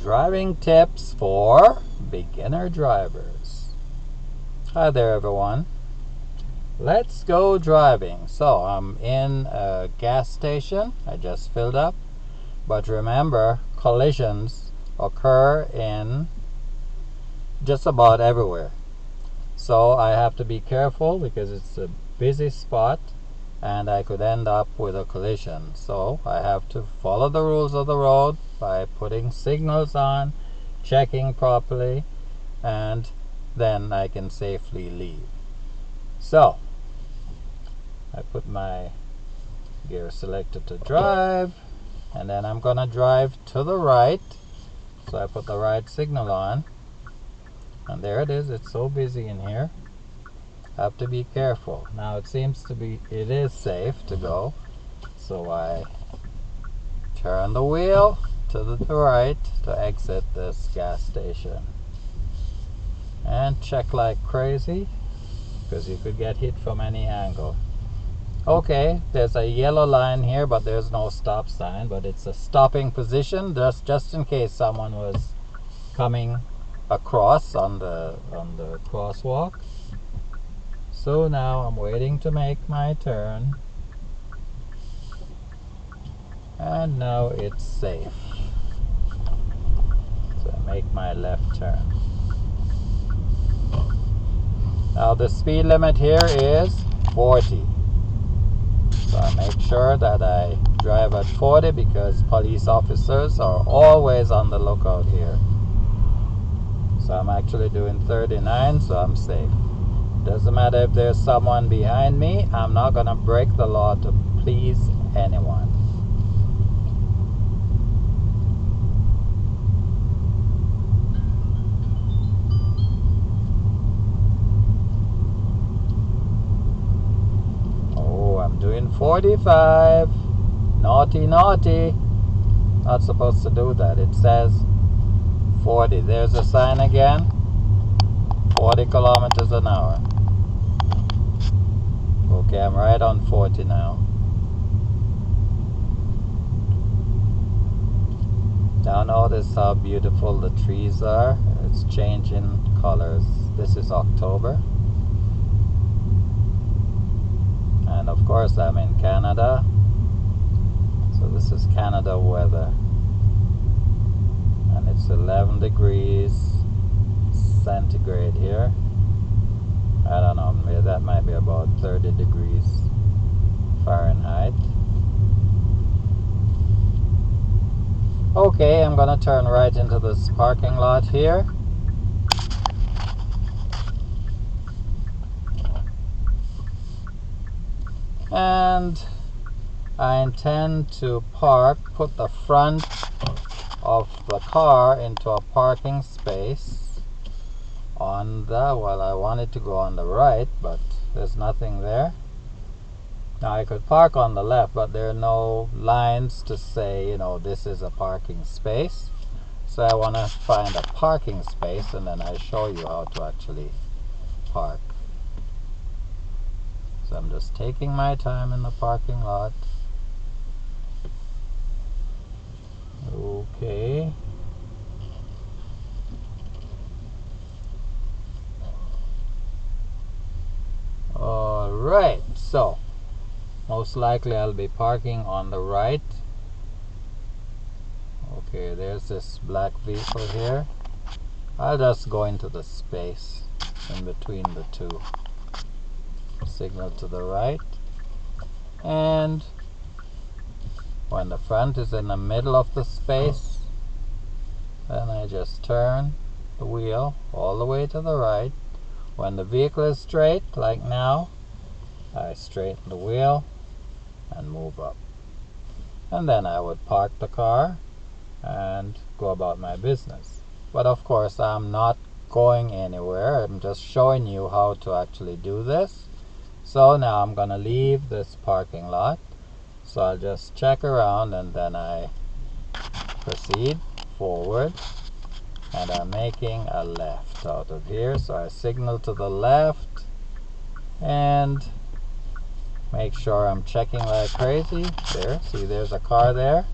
Driving tips for beginner drivers. Hi there everyone. Let's go driving. So I'm in a gas station. I just filled up. But remember, collisions occur in just about everywhere. So I have to be careful because it's a busy spot and I could end up with a collision. So I have to follow the rules of the road by putting signals on, checking properly, and then I can safely leave. So I put my gear selected to drive, and then I'm gonna drive to the right. So I put the right signal on, and there it is. It's so busy in here. Have to be careful. Now it is safe to go, so I turn the wheel to the right to exit this gas station and check like crazy because you could get hit from any angle. Okay, there's a yellow line here, but there's no stop sign, but it's a stopping position just in case someone was coming across on the crosswalk. So now I'm waiting to make my turn, and now it's safe. So I make my left turn. Now the speed limit here is 40. So I make sure that I drive at 40 because police officers are always on the lookout here. So I'm actually doing 39, so I'm safe. Doesn't matter if there's someone behind me, I'm not gonna break the law to please anyone. Oh, I'm doing 45. Naughty, naughty. Not supposed to do that. It says 40. There's a sign again. 40 kilometers an hour. Okay, I'm right on 40 now. Now notice how beautiful the trees are. It's changing colors. This is October. And of course I'm in Canada. So this is Canada weather. And it's 11 degrees centigrade here. I don't know, maybe that might be about 30 degrees Fahrenheit. Okay, I'm gonna turn right into this parking lot here. And I intend to put the front of the car into a parking space on well, I wanted to go on the right, but there's nothing there. Now I could park on the left, but there are no lines to say, this is a parking space. So I want to find a parking space, and then I show you how to actually park. So I'm just taking my time in the parking lot. Okay. Alright, so most likely I'll be parking on the right. Okay, there's this black vehicle here. I'll just go into the space in between the two. Signal to the right. And when the front is in the middle of the space, then I just turn the wheel all the way to the right. When the vehicle is straight, like now, I straighten the wheel and move up. And then I would park the car and go about my business. But of course, I'm not going anywhere. I'm just showing you how to actually do this. So now I'm gonna leave this parking lot. So I'll just check around and then I proceed forward. And I'm making a left out of here, so I signal to the left and make sure I'm checking like crazy. There, see there's a car there.